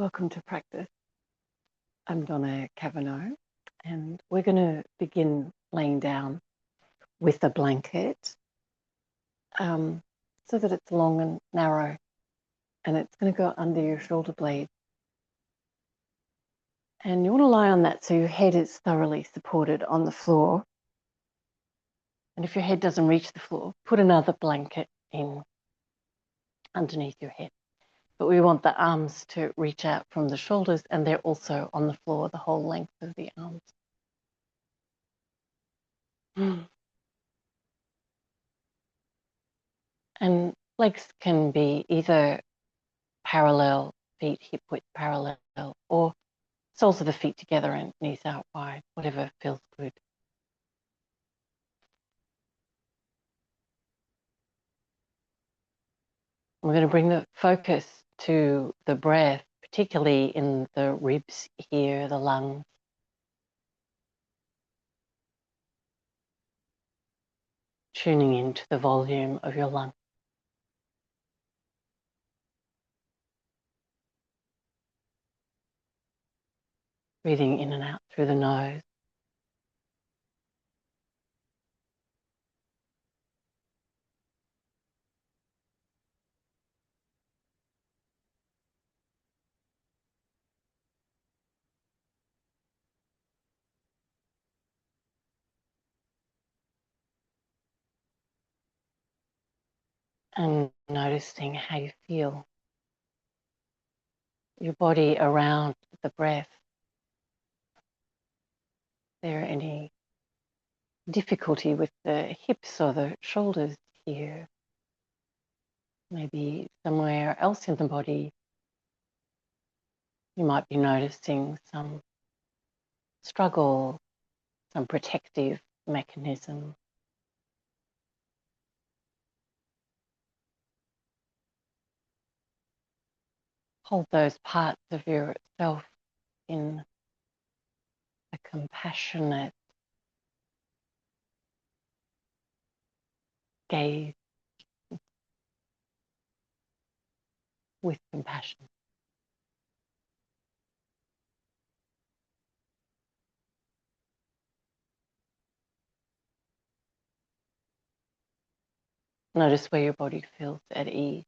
Welcome to practice. I'm Donna Cavanough, and we're going to begin laying down with a blanket so that it's long and narrow, and it's going to go under your shoulder blades. And you want to lie on that so your head is thoroughly supported on the floor. And if your head doesn't reach the floor, put another blanket in underneath your head. But we want the arms to reach out from the shoulders, and they're also on the floor, the whole length of the arms. And legs can be either parallel, feet hip width parallel, or soles of the feet together and knees out wide, whatever feels good. We're going to bring the focus to the breath, particularly in the ribs here, the lungs. Tuning into the volume of your lung. Breathing in and out through the nose. And noticing how you feel. Your body around the breath. Is there any difficulty with the hips or the shoulders here? Maybe somewhere else in the body, you might be noticing some struggle, some protective mechanism. Hold those parts of yourself in a compassionate gaze with compassion. Notice where your body feels at ease.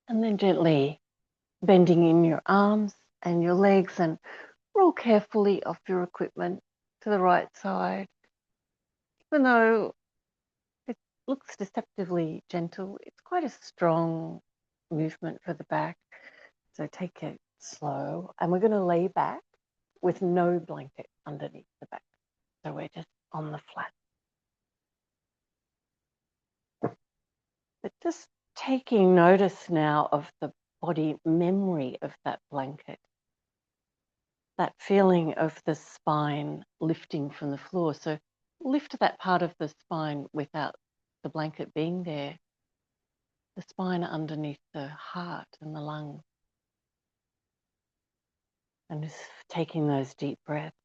And then gently bending in your arms and your legs and roll carefully off your equipment to the right side. Even though it looks deceptively gentle, it's quite a strong movement for the back. So take it slow. And we're going to lay back with no blanket underneath the back. So we're just on the flat. But just taking notice now of the body memory of that blanket. That feeling of the spine lifting from the floor. So lift that part of the spine without the blanket being there. The spine underneath the heart and the lungs. And just taking those deep breaths.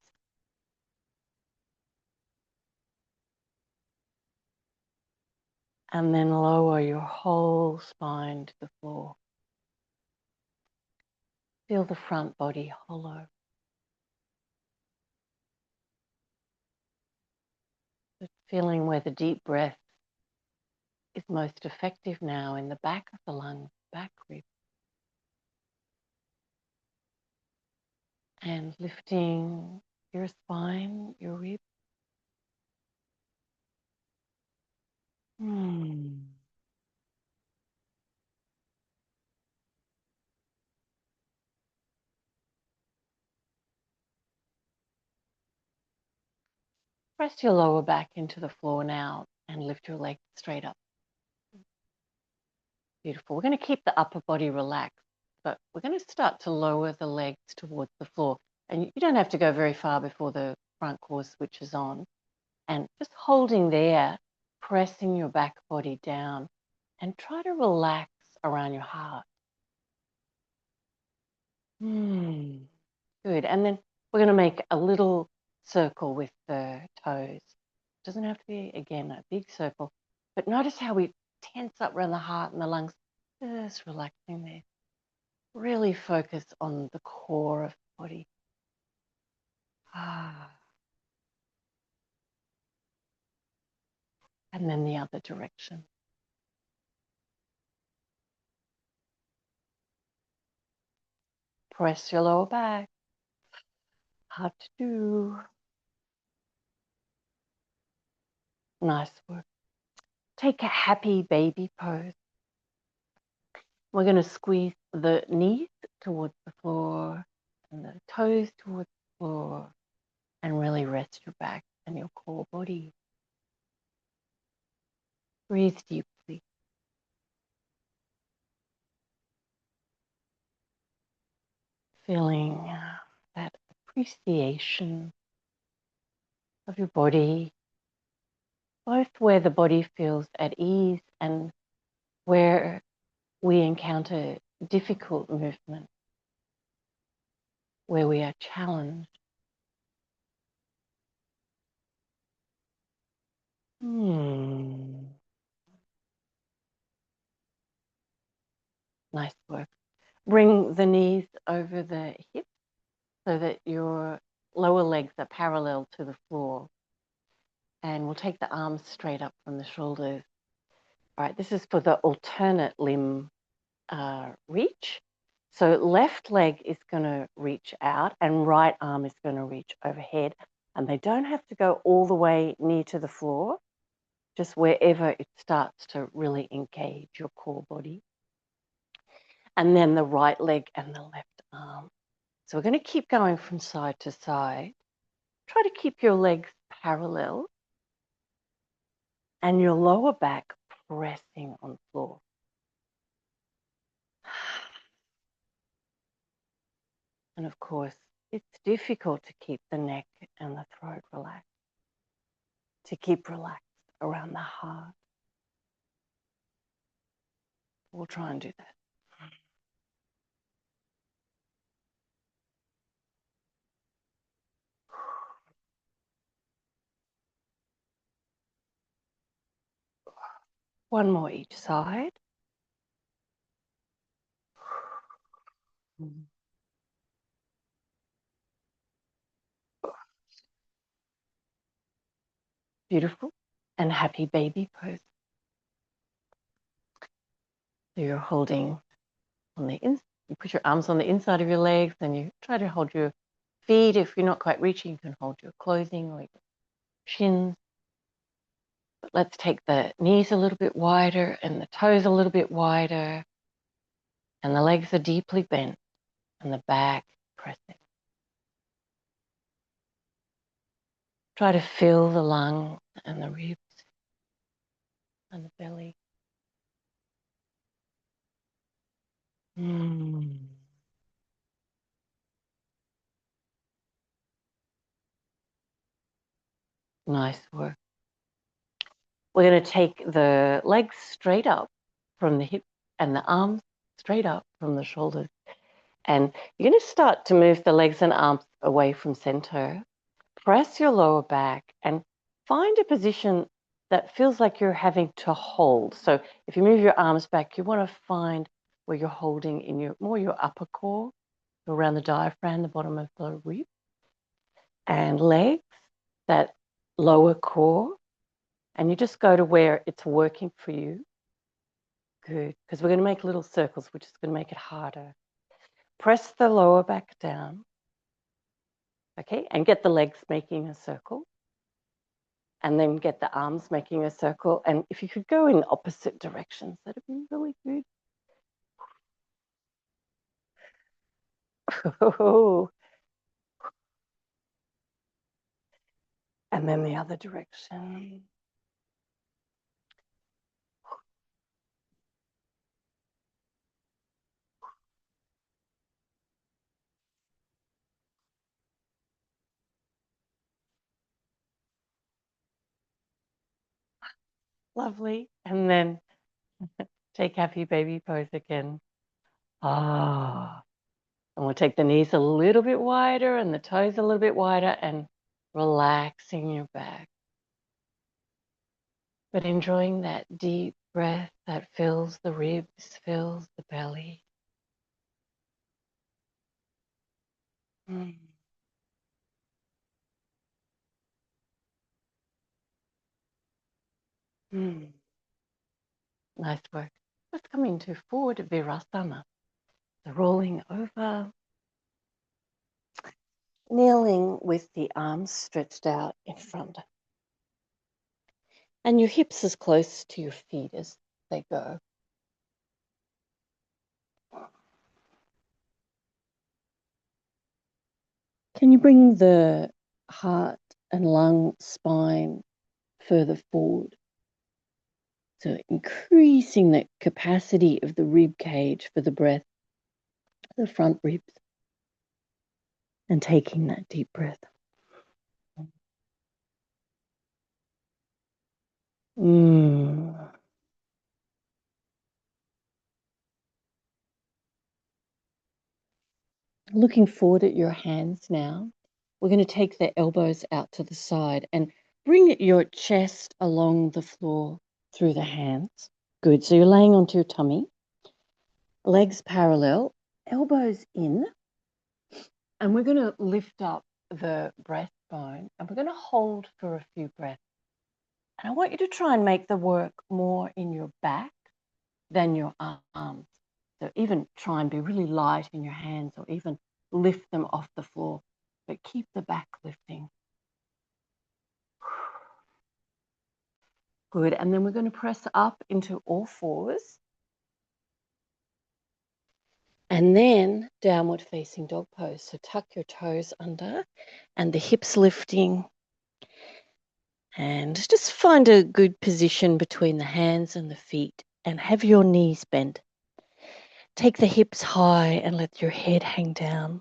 And then lower your whole spine to the floor. Feel the front body hollow. But feeling where the deep breath is most effective now in the back of the lungs, back rib. And lifting your spine, your ribs. Press your lower back into the floor now and lift your legs straight up. Beautiful. We're going to keep the upper body relaxed, but we're going to start to lower the legs towards the floor. And you don't have to go very far before the front core switches on. And just holding there, pressing your back body down and try to relax around your heart. Good. And then we're going to make a little circle with the toes. It doesn't have to be, again, a big circle. But notice how we tense up around the heart and the lungs. Just relaxing there. Really focus on the core of the body. And then the other direction. Press your lower back. Hard to do. Nice work. Take a happy baby pose. We're going to squeeze the knees towards the floor and the toes towards the floor and really rest your back and your core body. Breathe deeply. Feeling that appreciation of your body, both where the body feels at ease and where we encounter difficult movement, where we are challenged. Nice work. Bring the knees over the hips so that your lower legs are parallel to the floor. And we'll take the arms straight up from the shoulders. All right, this is for the alternate limb reach. So left leg is going to reach out and right arm is going to reach overhead. And they don't have to go all the way near to the floor, just wherever it starts to really engage your core body. And then the right leg and the left arm. So we're going to keep going from side to side. Try to keep your legs parallel and your lower back pressing on the floor. And of course, it's difficult to keep the neck and the throat relaxed, to keep relaxed around the heart. We'll try and do that. One more each side. Beautiful and happy baby pose. So you're holding on the inside. You put your arms on the inside of your legs and you try to hold your feet. If you're not quite reaching, you can hold your clothing or your shins. But let's take the knees a little bit wider and the toes a little bit wider. And the legs are deeply bent and the back pressing. Try to fill the lungs and the ribs and the belly. Nice work. We're going to take the legs straight up from the hips and the arms straight up from the shoulders. And you're going to start to move the legs and arms away from center. Press your lower back and find a position that feels like you're having to hold. So if you move your arms back, you want to find where you're holding in your upper core, around the diaphragm, the bottom of the rib, and legs, that lower core. And you just go to where it's working for you. Good, because we're going to make little circles, which is going to make it harder. Press the lower back down, okay, and get the legs making a circle. And then get the arms making a circle. And if you could go in opposite directions, that'd be really good. And then the other direction. Lovely. And then take happy baby pose again. And we'll take the knees a little bit wider and the toes a little bit wider and relaxing your back, but enjoying that deep breath that fills the ribs, fills the belly. Mm. Mm. Nice work. Let's come into forward virasana. So rolling over, kneeling with the arms stretched out in front. And your hips as close to your feet as they go. Can you bring the heart and lung spine further forward? So increasing the capacity of the rib cage for the breath, the front ribs, and taking that deep breath. Mm. Looking forward at your hands now. We're going to take the elbows out to the side and bring your chest along the floor through the hands. Good. So you're laying onto your tummy, legs parallel, elbows in, and we're going to lift up the breastbone and we're going to hold for a few breaths. And I want you to try and make the work more in your back than your arms. So even try and be really light in your hands or even lift them off the floor, but keep the back lifting. Good. And then we're going to press up into all fours. And then downward facing dog pose. So tuck your toes under and the hips lifting. And just find a good position between the hands and the feet and have your knees bent. Take the hips high and let your head hang down.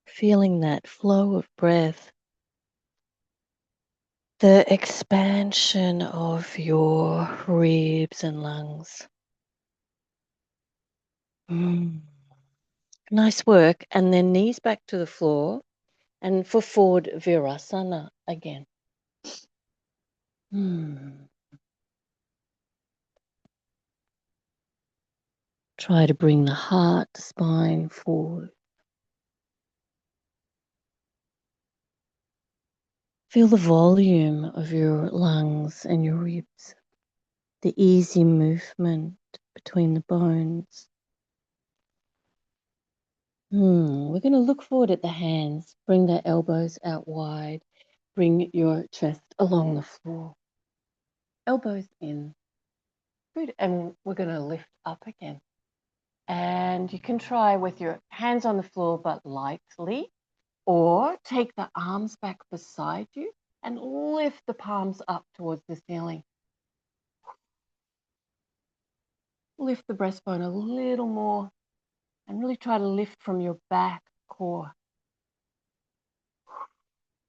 Feeling that flow of breath. The expansion of your ribs and lungs. Nice work. And then knees back to the floor and for forward virasana again. Try to bring the heart, spine forward. Feel the volume of your lungs and your ribs, the easy movement between the bones. We're going to look forward at the hands. Bring the elbows out wide. Bring your chest along the floor. Elbows in. Good. And we're going to lift up again. And you can try with your hands on the floor, but lightly, or take the arms back beside you and lift the palms up towards the ceiling. Lift the breastbone a little more and really try to lift from your back core.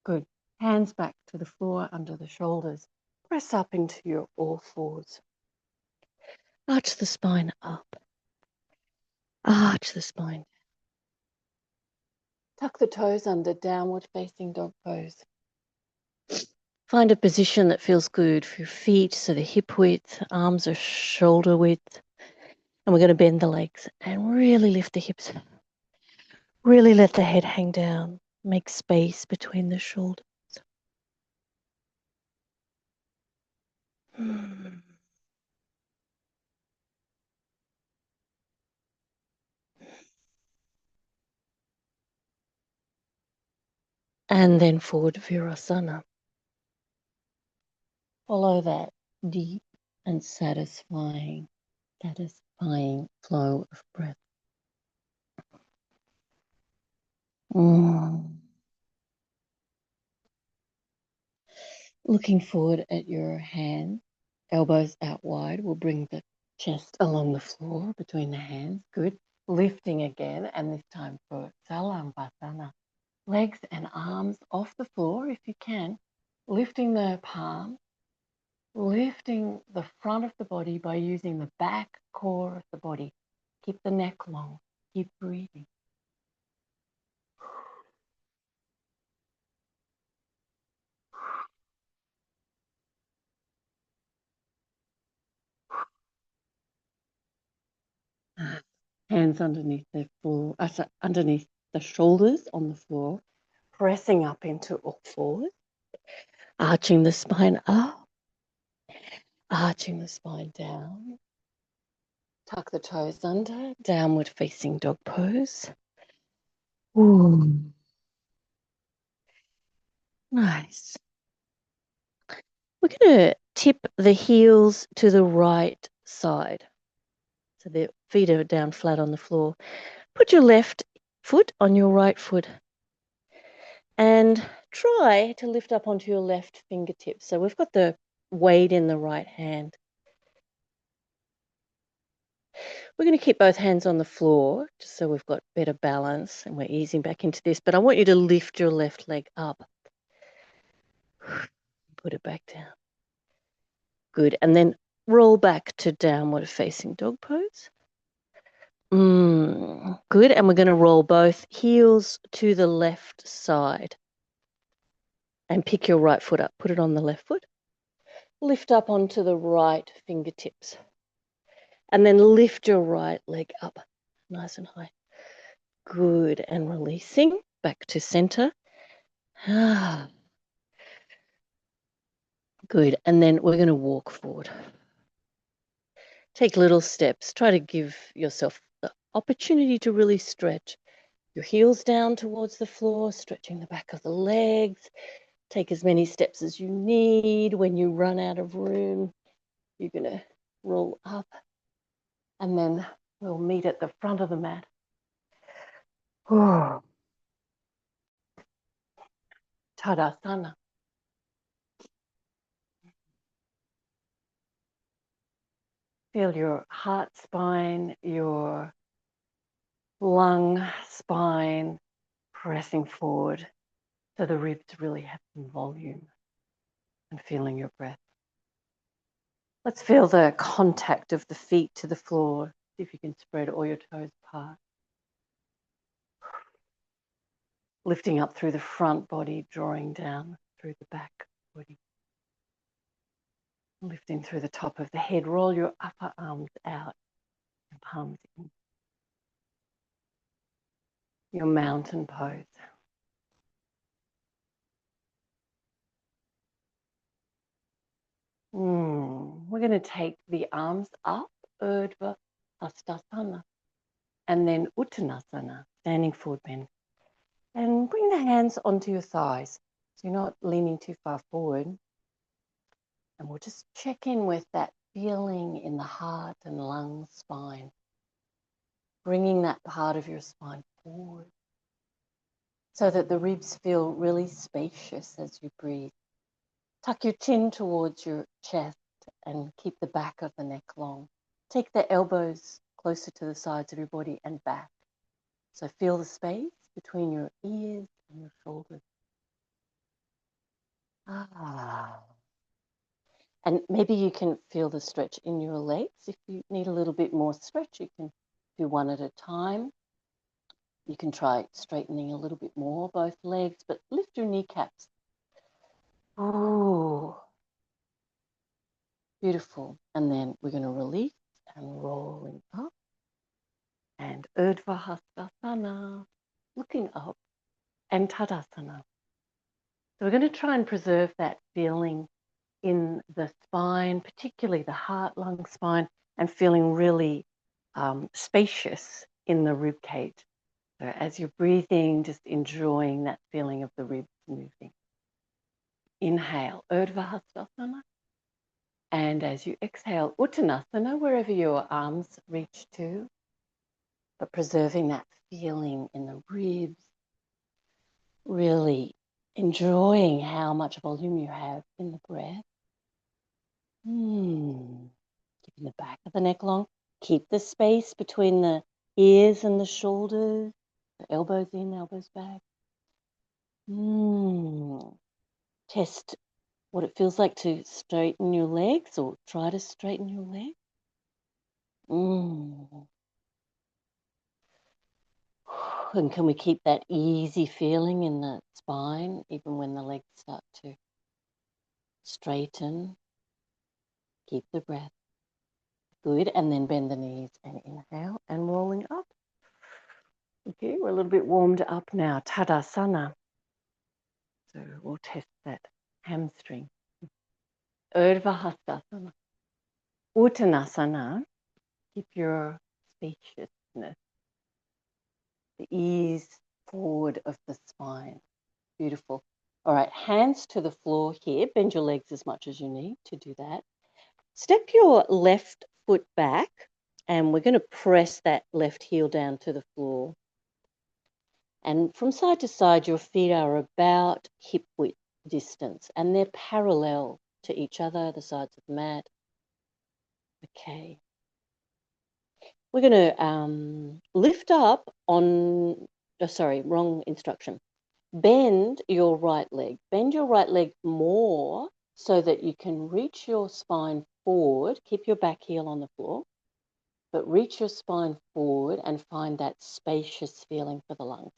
Good. Hands back to the floor under the shoulders. Press up into your all fours. Arch the spine up. Arch the spine. Tuck the toes under, downward facing dog pose. Find a position that feels good for your feet, so the hip width, arms are shoulder width. And we're going to bend the legs and really lift the hips. Really let the head hang down. Make space between the shoulders. And then forward virasana. Follow that deep and satisfying flow of breath. Looking forward at your hand, elbows out wide. We'll bring the chest along the floor between the hands. Good. Lifting again, and this time for Salamvasana. Legs and arms off the floor if you can. Lifting the palms, lifting the front of the body by using the back core of the body. Keep the neck long. Keep breathing. Hands underneath the floor, underneath the shoulders on the floor, pressing up into all fours, arching the spine up, arching the spine down. Tuck the toes under, downward facing dog pose. Ooh. Nice. We're going to tip the heels to the right side. So the feet are down flat on the floor. Put your left foot on your right foot and try to lift up onto your left fingertips. So we've got the weight in the right hand. We're going to keep both hands on the floor just so we've got better balance and we're easing back into this. But I want you to lift your left leg up. Put it back down. Good. And then roll back to downward facing dog pose. Good. And we're going to roll both heels to the left side. And pick your right foot up. Put it on the left foot. Lift up onto the right fingertips. And then lift your right leg up nice and high. Good. And releasing back to center. Good. And then we're going to walk forward. Take little steps. Try to give yourself the opportunity to really stretch your heels down towards the floor, stretching the back of the legs. Take as many steps as you need. When you run out of room, you're going to roll up. And then we'll meet at the front of the mat. Tadasana. Feel your heart spine, your lung spine pressing forward so the ribs really have some volume, and feeling your breath. Let's feel the contact of the feet to the floor. See if you can spread all your toes apart. Lifting up through the front body, drawing down through the back body. Lifting through the top of the head. Roll your upper arms out and palms in. Your mountain pose. We're going to take the arms up, Urdhva Hastasana, and then Uttanasana, standing forward bend. And bring the hands onto your thighs, so you're not leaning too far forward. And we'll just check in with that feeling in the heart and lung spine, bringing that part of your spine forward so that the ribs feel really spacious as you breathe. Tuck your chin towards your chest and keep the back of the neck long. Take the elbows closer to the sides of your body and back. So feel the space between your ears and your shoulders. And maybe you can feel the stretch in your legs. If you need a little bit more stretch, you can do one at a time. You can try straightening a little bit more, both legs, but lift your kneecaps. Oh, beautiful. And then we're going to release and rolling up. And Urdhva Hastasana, looking up, and Tadasana. So we're going to try and preserve that feeling in the spine, particularly the heart, lung spine, and feeling really spacious in the rib cage. So as you're breathing, just enjoying that feeling of the ribs moving. Inhale, Urdhva Hastasana. And as you exhale, Uttanasana, wherever your arms reach to, but preserving that feeling in the ribs, really enjoying how much volume you have in the breath. Keeping the back of the neck long. Keep the space between the ears and the shoulders, the elbows in, elbows back. Test what it feels like to straighten your legs, or try to straighten your legs. And can we keep that easy feeling in the spine, even when the legs start to straighten? Keep the breath. Good, and then bend the knees and inhale and rolling up. Okay, we're a little bit warmed up now. Tadasana. So we'll test that hamstring. Urdhva Hastasana. Uttanasana. Keep your spaciousness, the ease forward of the spine. Beautiful. All right, hands to the floor here. Bend your legs as much as you need to do that. Step your left foot back, and we're going to press that left heel down to the floor. And from side to side, your feet are about hip width distance, and they're parallel to each other, the sides of the mat. Okay. We're going to lift up on, sorry, wrong instruction. Bend your right leg. Bend your right leg more so that you can reach your spine forward. Keep your back heel on the floor, but reach your spine forward and find that spacious feeling for the lungs.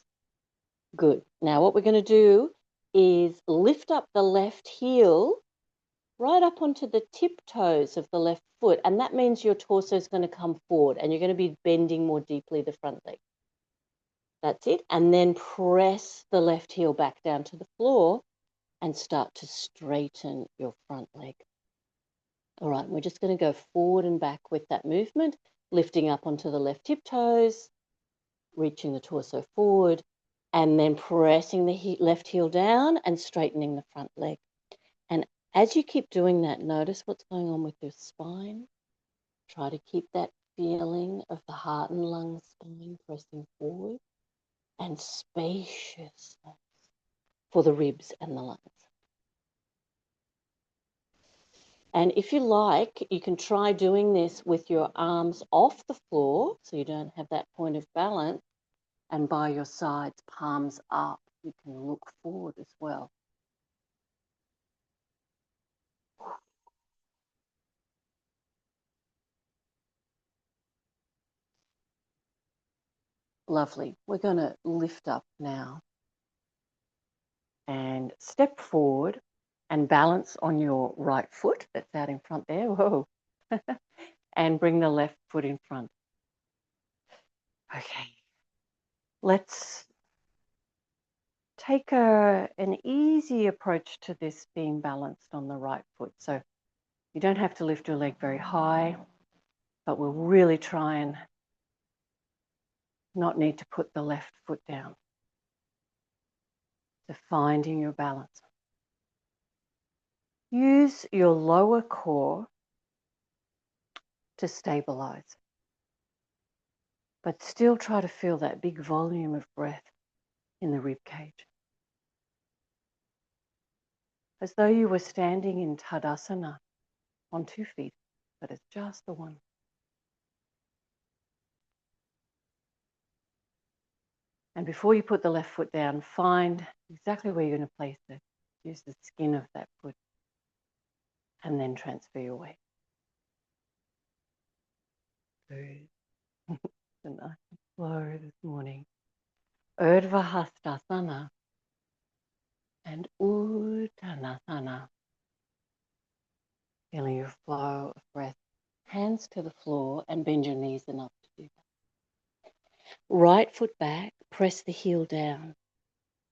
Good. Now what we're going to do is lift up the left heel right up onto the tiptoes of the left foot, and that means your torso is going to come forward and you're going to be bending more deeply the front leg. That's it. And then press the left heel back down to the floor and start to straighten your front leg. All right, we're just going to go forward and back with that movement, lifting up onto the left tiptoes, reaching the torso forward, and then pressing the left heel down and straightening the front leg. And as you keep doing that, notice what's going on with your spine. Try to keep that feeling of the heart and lung spine pressing forward, and spaciousness for the ribs and the lungs. And if you like, you can try doing this with your arms off the floor so you don't have that point of balance, and by your sides, palms up. You can look forward as well. Lovely. We're going to lift up now and step forward and balance on your right foot that's out in front there. Whoa. And bring the left foot in front. Okay. Let's take an easy approach to this being balanced on the right foot. So you don't have to lift your leg very high, but we'll really try and not need to put the left foot down. So finding your balance. Use your lower core to stabilize, but still try to feel that big volume of breath in the rib cage. As though you were standing in Tadasana on 2 feet, but it's just the one. And before you put the left foot down, find exactly where you're going to place it. Use the skin of that foot and then transfer your weight. Good. A nice flow this morning. Urdhva Hastasana and Uttanasana. Feeling your flow of breath. Hands to the floor and bend your knees enough to do that. Right foot back, press the heel down.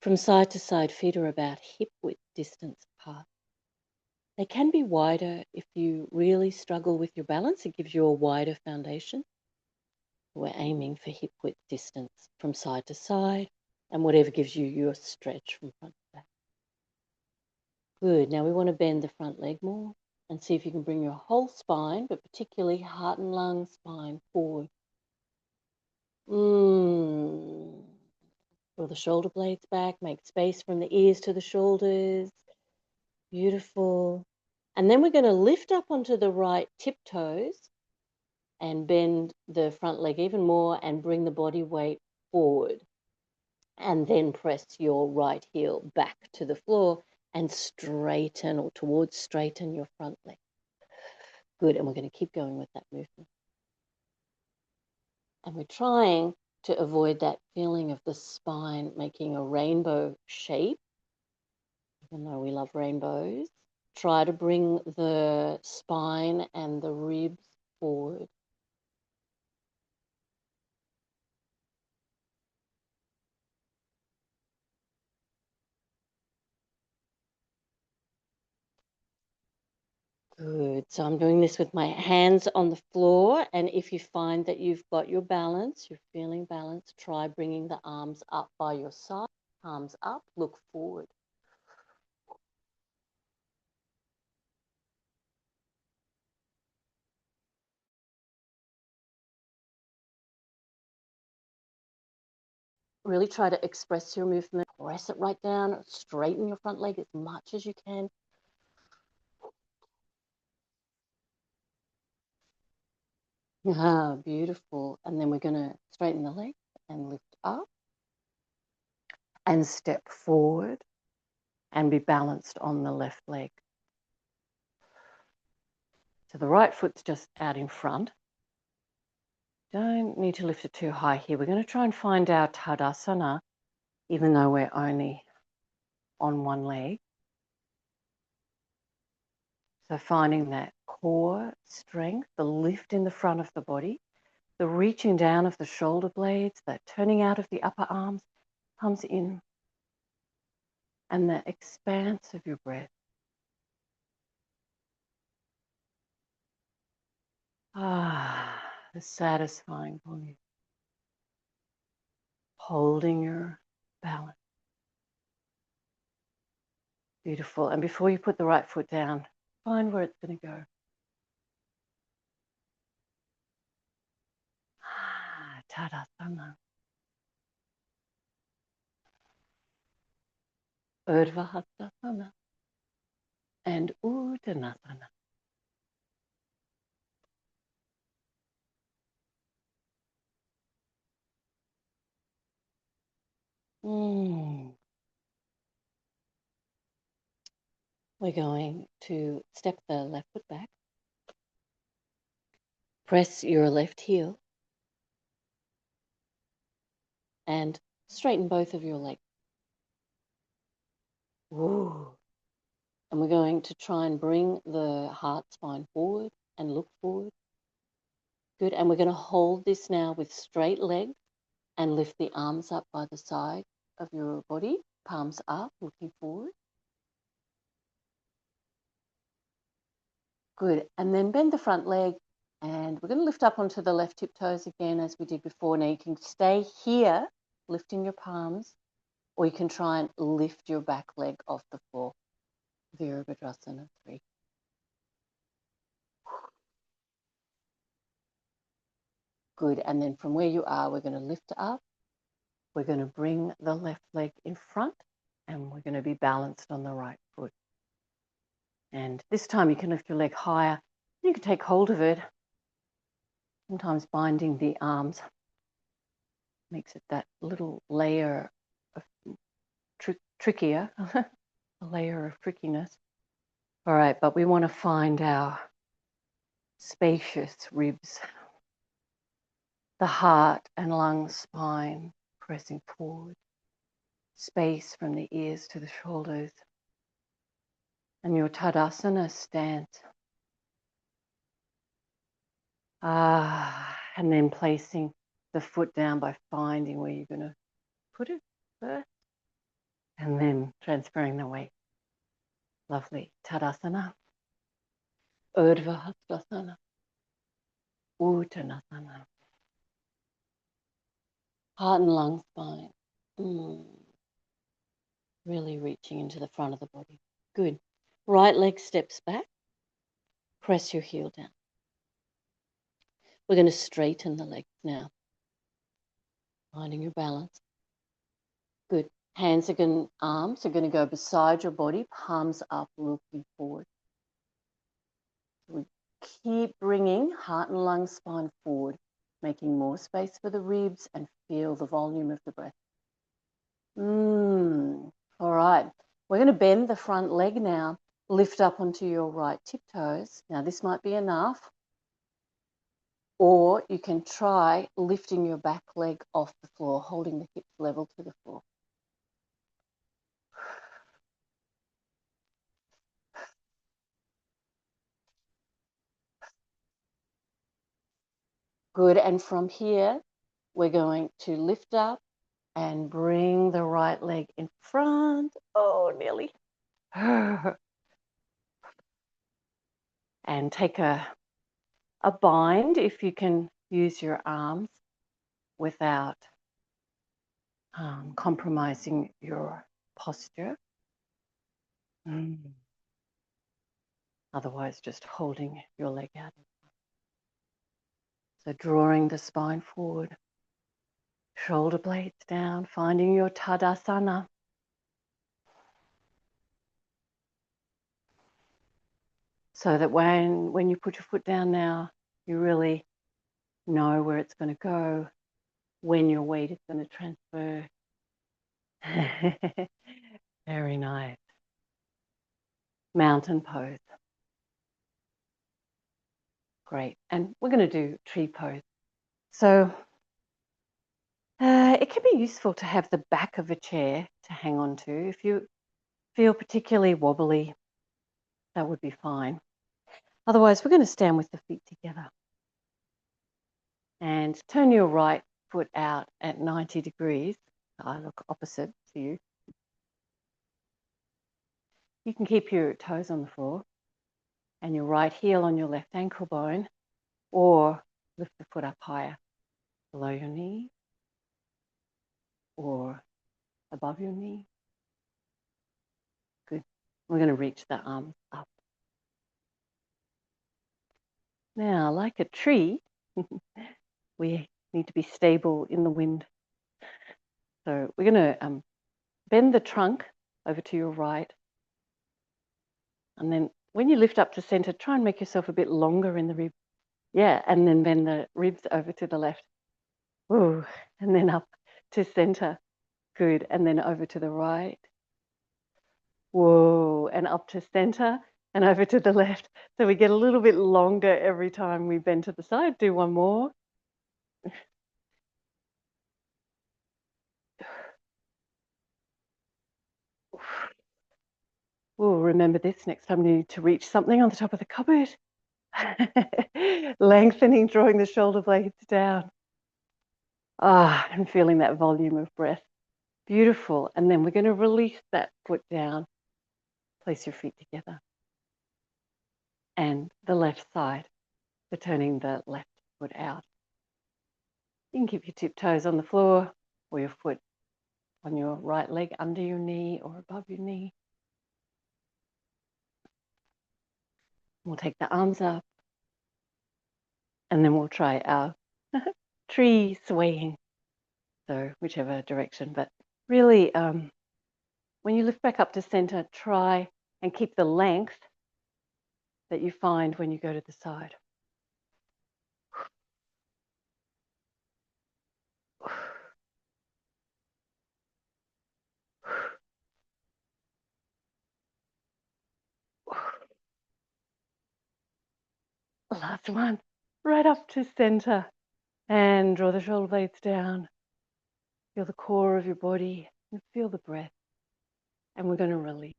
From side to side, feet are about hip width distance apart. They can be wider if you really struggle with your balance. It gives you a wider foundation. We're aiming for hip width distance from side to side, and whatever gives you your stretch from front to back. Good. Now we want to bend the front leg more and see if you can bring your whole spine, but particularly heart and lung spine, forward. Pull the shoulder blades back, make space from the ears to the shoulders. Beautiful. And then we're going to lift up onto the right tiptoes and bend the front leg even more and bring the body weight forward. And then press your right heel back to the floor and straighten or towards straighten your front leg. Good. And we're going to keep going with that movement. And we're trying to avoid that feeling of the spine making a rainbow shape, even though we love rainbows. Try to bring the spine and the ribs forward. Good. So I'm doing this with my hands on the floor, and if you find that you've got your balance, you're feeling balanced, try bringing the arms up by your side, palms up, look forward. Really try to express your movement, press it right down, straighten your front leg as much as you can. Ah, beautiful. And then we're going to straighten the leg and lift up and step forward and be balanced on the left leg. So the right foot's just out in front. Don't need to lift it too high here. We're going to try and find our Tadasana, even though we're only on one leg. So finding that core strength, the lift in the front of the body, the reaching down of the shoulder blades, that turning out of the upper arms, comes in, and the expanse of your breath. Ah, the satisfying volume. Holding your balance. Beautiful. And before you put the right foot down, find where it's going to go. Ah, Tadasana. Urdhva Hastasana. And Uttanasana. We're going to step the left foot back. Press your left heel and straighten both of your legs. Ooh. And we're going to try and bring the heart spine forward and look forward. Good. And we're going to hold this now with straight legs and lift the arms up by the side of your body, palms up, looking forward. Good. And then bend the front leg, and we're going to lift up onto the left tip toes again as we did before. Now you can stay here, lifting your palms, or you can try and lift your back leg off the floor. Virabhadrasana 3. Good. And then from where you are, we're going to lift up. We're going to bring the left leg in front, and we're going to be balanced on the right foot. And this time you can lift your leg higher. You can take hold of it. Sometimes binding the arms makes it that little layer of trickier, a layer of trickiness. All right, but we want to find our spacious ribs, the heart and lung spine pressing forward, space from the ears to the shoulders, and your Tadasana stance. And then placing the foot down by finding where you're going to put it first, and then transferring the weight. Lovely. Tadasana. Urdhva Hastasana. Uttanasana. Heart and lung spine. Really reaching into the front of the body. Good. Right leg steps back. Press your heel down. We're going to straighten the legs now. Finding your balance. Good. Arms are going to go beside your body, palms up, looking forward. We keep bringing heart and lung spine forward, making more space for the ribs, and feel the volume of the breath. All right. We're going to bend the front leg now. Lift up onto your right tiptoes. Now, this might be enough. Or you can try lifting your back leg off the floor, holding the hips level to the floor. Good. And from here, we're going to lift up and bring the right leg in front. Oh, nearly. And take a bind if you can use your arms without compromising your posture. Otherwise, just holding your leg out. So drawing the spine forward, shoulder blades down, finding your Tadasana. So that when you put your foot down now, you really know where it's going to go, when your weight is going to transfer. Very nice. Mountain pose. Great. And we're going to do tree pose. So it can be useful to have the back of a chair to hang on to. If you feel particularly wobbly, that would be fine. Otherwise, we're going to stand with the feet together. And turn your right foot out at 90 degrees. I look opposite to you. You can keep your toes on the floor and your right heel on your left ankle bone, or lift the foot up higher below your knee or above your knee. Good. We're going to reach the arms up. Now, like a tree, we need to be stable in the wind. So we're going to bend the trunk over to your right. And then when you lift up to center, try and make yourself a bit longer in the rib. Yeah, and then bend the ribs over to the left. Ooh, and then up to center. Good. And then over to the right. Whoa, and up to center and over to the left. So we get a little bit longer every time we bend to the side. Do one more. Oh, remember this next time you need to reach something on the top of the cupboard. Lengthening, drawing the shoulder blades down. And feeling that volume of breath. Beautiful. And then we're going to release that foot down. Place your feet together. And the left side, so turning the left foot out. You can keep your tiptoes on the floor or your foot on your right leg under your knee or above your knee. We'll take the arms up and then we'll try our tree swaying. So whichever direction, but really when you lift back up to center, try and keep the length that you find when you go to the side. Last one, right up to center. And draw the shoulder blades down. Feel the core of your body and feel the breath. And we're going to release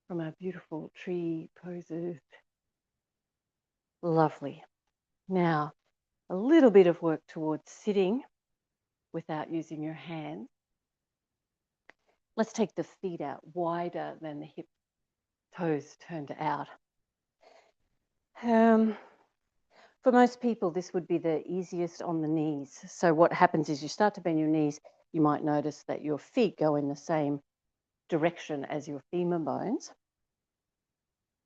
from our beautiful tree poses. Lovely. Now, a little bit of work towards sitting without using your hands. Let's take the feet out wider than the hip, toes turned out. For most people, this would be the easiest on the knees. So what happens is you start to bend your knees, you might notice that your feet go in the same direction as your femur bones.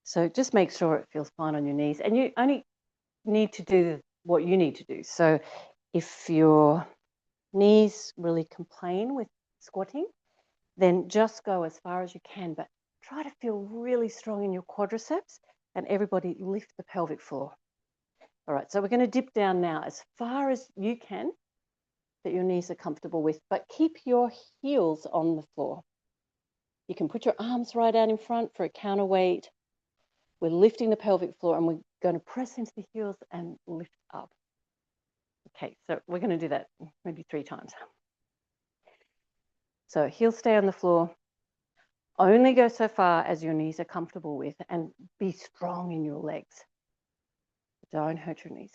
So just make sure it feels fine on your knees. And you only need to do what you need to do. So if your knees really complain with squatting, then just go as far as you can, but try to feel really strong in your quadriceps, and everybody lift the pelvic floor. All right, so we're going to dip down now as far as you can that your knees are comfortable with, but keep your heels on the floor. You can put your arms right out in front for a counterweight. We're lifting the pelvic floor and we're going to press into the heels and lift up. Okay, so we're going to do that maybe 3 times. So heels stay on the floor. Only go so far as your knees are comfortable with and be strong in your legs. Don't hurt your knees.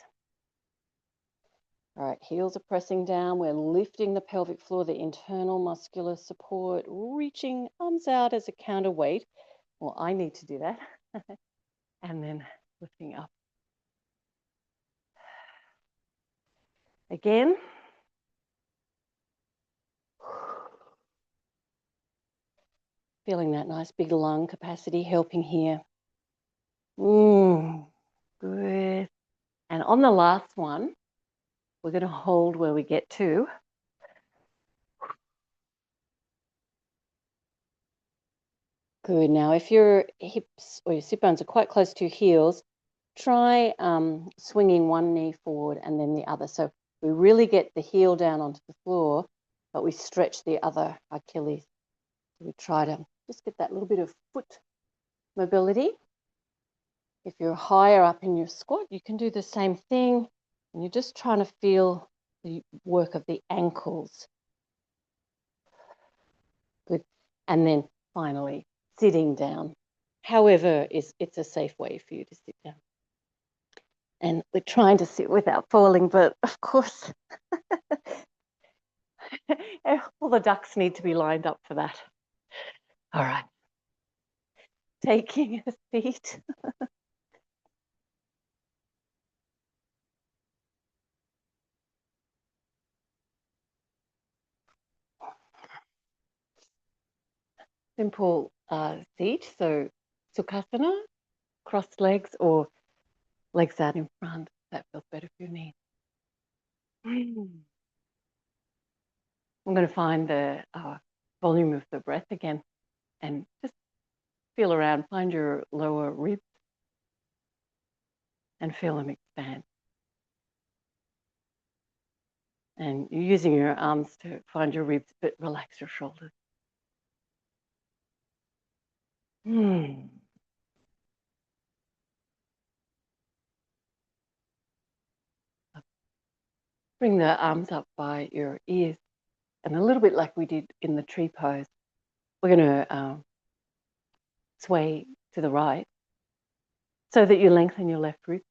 All right, heels are pressing down. We're lifting the pelvic floor, the internal muscular support, reaching arms out as a counterweight. Well, I need to do that. And then lifting up. Again. Feeling that nice big lung capacity helping here. Good. And on the last one, we're going to hold where we get to. Good. Now, if your hips or your sit bones are quite close to your heels, try swinging one knee forward and then the other. So we really get the heel down onto the floor, but we stretch the other Achilles. So we try to just get that little bit of foot mobility. If you're higher up in your squat, you can do the same thing. And you're just trying to feel the work of the ankles. Good. And then finally, sitting down. However, it's a safe way for you to sit down. And we're trying to sit without falling, but of course, all the ducks need to be lined up for that. All right. Taking a seat. Simple seat, so Sukhasana, crossed legs or legs out in front. That feels better for your knees. I'm going to find the volume of the breath again and just feel around, find your lower ribs and feel them expand. And you're using your arms to find your ribs, but relax your shoulders. Bring the arms up by your ears, and a little bit like we did in the tree pose, we're going to sway to the right so that you lengthen your left rib.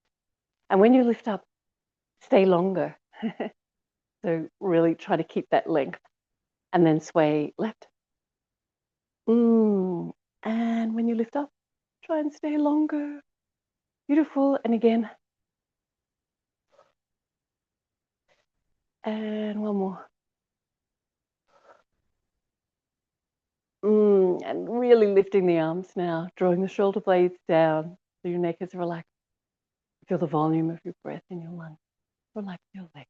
And when you lift up, stay longer. So really try to keep that length and then sway left. And when you lift up, try and stay longer. Beautiful. And again. And one more. And really lifting the arms now, drawing the shoulder blades down so your neck is relaxed. Feel the volume of your breath in your lungs. Relax your legs.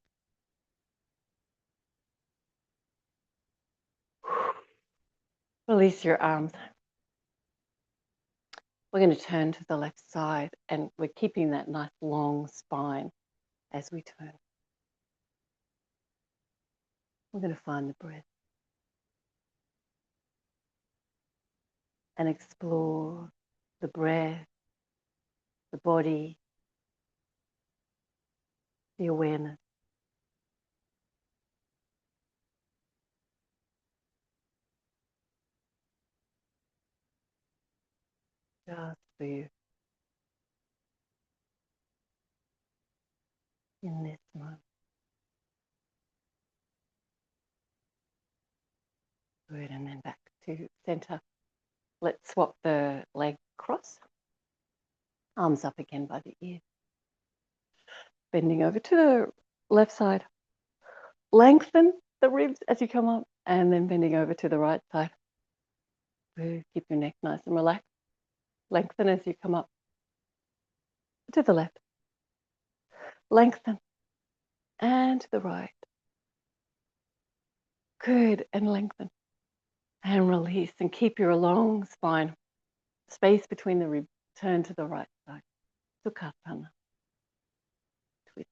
Release your arms. We're going to turn to the left side, and we're keeping that nice long spine as we turn. We're going to find the breath and explore the breath, the body, the awareness. Just for you in this moment. Good, and then back to center. Let's swap the leg cross. Arms up again by the ear. Bending over to the left side. Lengthen the ribs as you come up, and then bending over to the right side. Good. Keep your neck nice and relaxed. Lengthen as you come up to the left. Lengthen and to the right. Good, and lengthen and release, and keep your long spine. Space between the ribs. Turn to the right side. Sukhasana. Twist.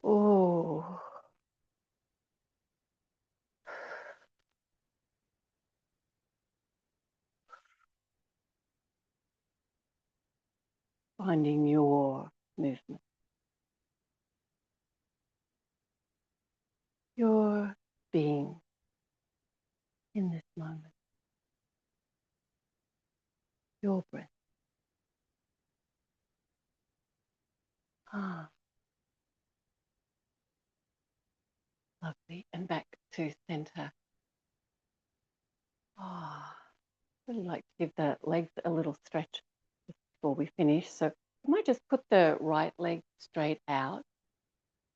Oh. Finding your movement. Your being in this moment. Your breath. Lovely. And back to center. Oh, really like to give the legs a little stretch before we finish. So you might just put the right leg straight out,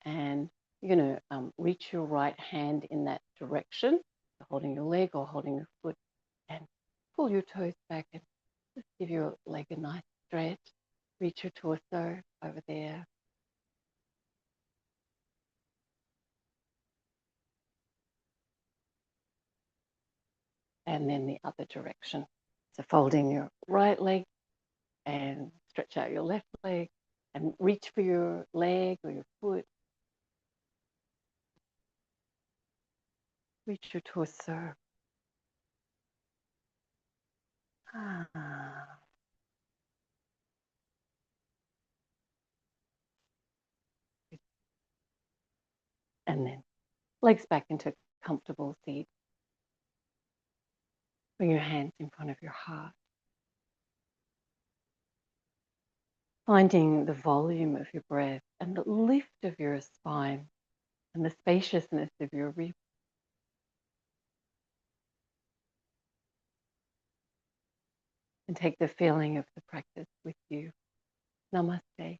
and you're going to reach your right hand in that direction, holding your leg or holding your foot, and pull your toes back and just give your leg a nice stretch. Reach your torso over there. And then the other direction. So folding your right leg and stretch out your left leg and reach for your leg or your foot. Reach your torso. Ah. And then legs back into a comfortable seat. Bring your hands in front of your heart. Finding the volume of your breath and the lift of your spine and the spaciousness of your ribs. And take the feeling of the practice with you. Namaste.